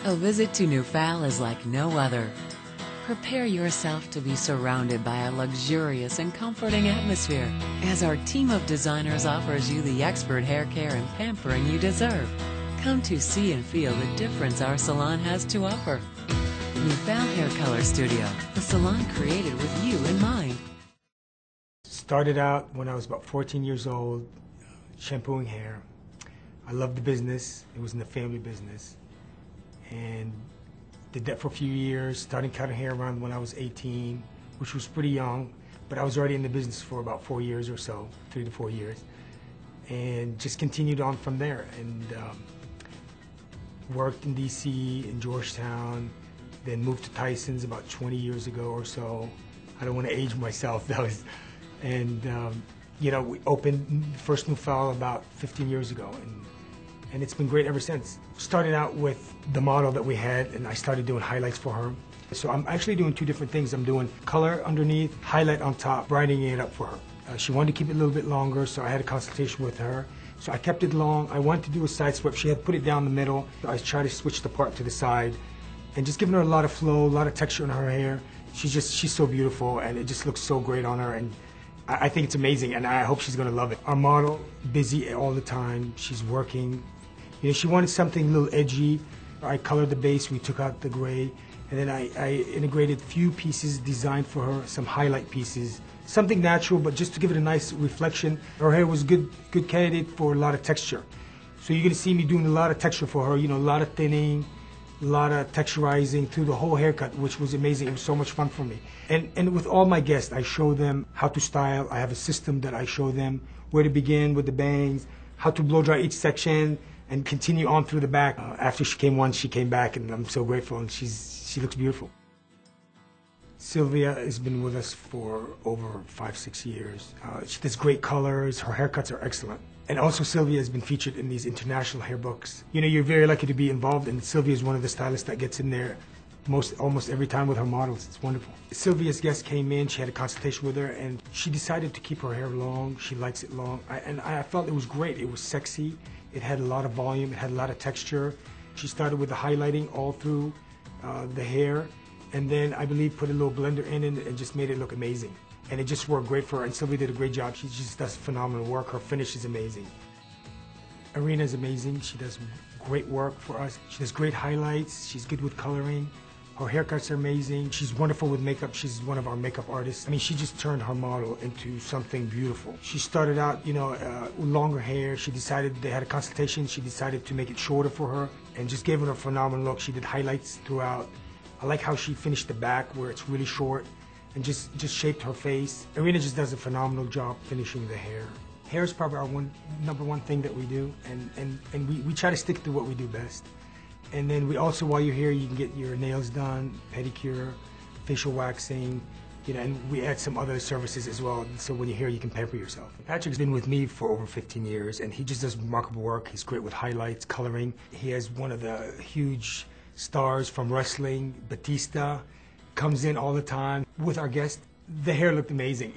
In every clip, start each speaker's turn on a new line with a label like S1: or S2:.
S1: A visit to Noufal is like no other. Prepare yourself to be surrounded by a luxurious and comforting atmosphere as our team of designers offers you the expert hair care and pampering you deserve. Come to see and feel the difference our salon has to offer. Noufal HairColor Studio, the salon created with you in mind.
S2: Started out when I was about 14 years old, shampooing hair. I loved the business. It was in the family business. And did that for a few years, starting cutting hair around when I was 18, which was pretty young, but I was already in the business for about 4 years or so, 3 to 4 years, and just continued on from there. And worked in DC, in Georgetown, then moved to Tysons about 20 years ago or so. I don't want to age myself, you know, we opened first Noufal about 15 years ago, and it's been great ever since. Started out with the model that we had, and I started doing highlights for her. So I'm actually doing two different things. I'm doing color underneath, highlight on top, brightening it up for her. She wanted to keep it a little bit longer, so I had a consultation with her. So I kept it long. I wanted to do a side sweep. She had put it down the middle. I tried to switch the part to the side, and just giving her a lot of flow, a lot of texture in her hair. She's so beautiful, and it just looks so great on her. And I think it's amazing, and I hope she's gonna love it. Our model, busy all the time. She's working. You know, she wanted something a little edgy. I colored the base, we took out the gray, and then I integrated a few pieces designed for her, some highlight pieces. Something natural, but just to give it a nice reflection. Her hair was good candidate for a lot of texture. So you're gonna see me doing a lot of texture for her, you know, a lot of thinning, a lot of texturizing through the whole haircut, which was amazing. It was so much fun for me. And with all my guests, I show them how to style. I have a system that I show them where to begin with the bangs, how to blow dry each section, and continue on through the back. After she came once, she came back, and I'm so grateful, and she looks beautiful. Sylvia has been with us for over 5-6 years. She does great colors, her haircuts are excellent. And also Sylvia has been featured in these international hair books. You know, you're very lucky to be involved, and Sylvia is one of the stylists that gets in there almost every time with her models. It's wonderful. Sylvia's guest came in, she had a consultation with her, and she decided to keep her hair long. She likes it long, and I felt it was great. It was sexy, it had a lot of volume, it had a lot of texture. She started with the highlighting all through the hair, and then I believe put a little blender in it and just made it look amazing. And it just worked great for her, and Sylvia did a great job. She just does phenomenal work. Her finish is amazing. Irina is amazing. She does great work for us. She does great highlights. She's good with coloring. Her haircuts are amazing. She's wonderful with makeup. She's one of our makeup artists. I mean, she just turned her model into something beautiful. She started out, you know, with longer hair. She decided, they had a consultation. She decided to make it shorter for her and just gave her a phenomenal look. She did highlights throughout. I like how she finished the back where it's really short and just shaped her face. Irina just does a phenomenal job finishing the hair. Hair is probably our number one thing that we do, and we try to stick to what we do best. And then we also, while you're here, you can get your nails done, pedicure, facial waxing, you know, and we add some other services as well. So when you're here, you can pamper yourself. Patrick's been with me for over 15 years, and he just does remarkable work. He's great with highlights, coloring. He has one of the huge stars from wrestling, Batista, comes in all the time. With our guest, the hair looked amazing.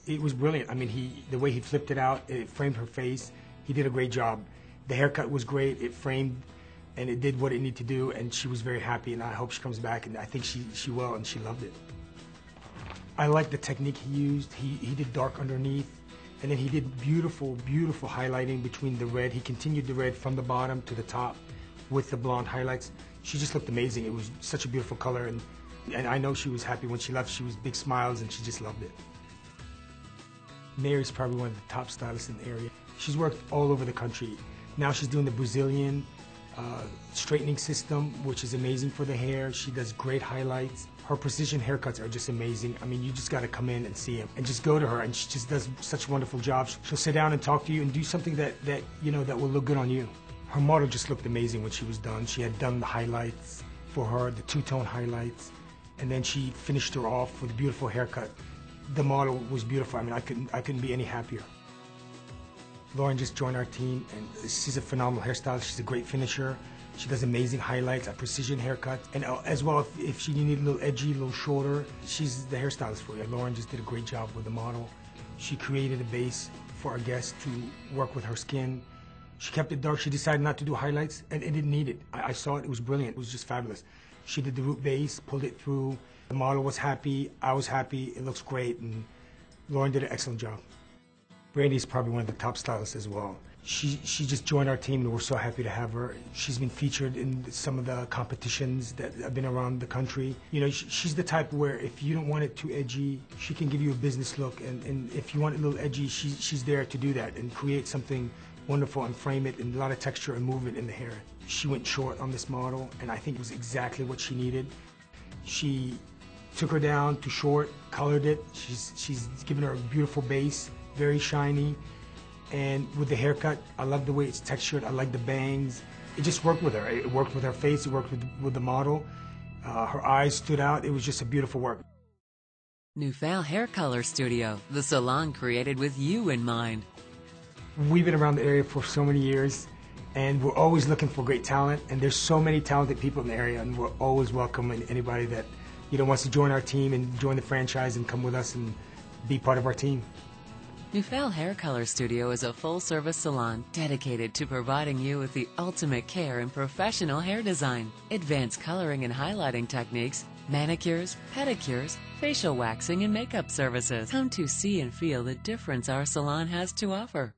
S2: It was brilliant. I mean, the way he flipped it out, it framed her face. He did a great job. The haircut was great. It framed, and it did what it needed to do, and she was very happy, and I hope she comes back, and I think she will, and she loved it. I like the technique he used. He did dark underneath, and then he did beautiful, beautiful highlighting between the red. He continued the red from the bottom to the top with the blonde highlights. She just looked amazing. It was such a beautiful color, and I know she was happy when she left. She was big smiles, and she just loved it. Mary's probably one of the top stylists in the area. She's worked all over the country. Now she's doing the Brazilian straightening system, which is amazing for the hair. She does great highlights. Her precision haircuts are just amazing. I mean, you just got to come in and see them and just go to her, and she just does such wonderful jobs. She'll sit down and talk to you and do something that you know, that will look good on you. Her model just looked amazing when she was done. She had done the highlights for her, the two-tone highlights, and then she finished her off with a beautiful haircut. The model was beautiful. I mean, I couldn't be any happier. Lauren just joined our team, and she's a phenomenal hairstylist. She's a great finisher. She does amazing highlights, a precision haircut, and as well, if she needed a little edgy, a little shorter, she's the hairstylist for you. Lauren just did a great job with the model. She created a base for our guests to work with her skin. She kept it dark. She decided not to do highlights, and it didn't need it. I saw it. It was brilliant. It was just fabulous. She did the root base, pulled it through. The model was happy. I was happy. It looks great, and Lauren did an excellent job. Brandy's probably one of the top stylists as well. She just joined our team, and we're so happy to have her. She's been featured in some of the competitions that have been around the country. You know, she's the type where if you don't want it too edgy, she can give you a business look, and if you want it a little edgy, she's there to do that and create something wonderful and frame it, and a lot of texture and movement in the hair. She went short on this model, and I think it was exactly what she needed. She took her down to short, colored it. She's given her a beautiful base, very shiny. And with the haircut, I love the way it's textured. I like the bangs. It just worked with her. It worked with her face. It worked with the model. Her eyes stood out. It was just a beautiful work.
S1: Noufal HairColor Studio, the salon created with you in mind.
S2: We've been around the area for so many years, and we're always looking for great talent. And there's so many talented people in the area, and we're always welcoming anybody that wants to join our team and join the franchise and come with us and be part of our team.
S1: Noufal HairColor Studio is a full-service salon dedicated to providing you with the ultimate care in professional hair design, advanced coloring and highlighting techniques, manicures, pedicures, facial waxing, and makeup services. Come to see and feel the difference our salon has to offer.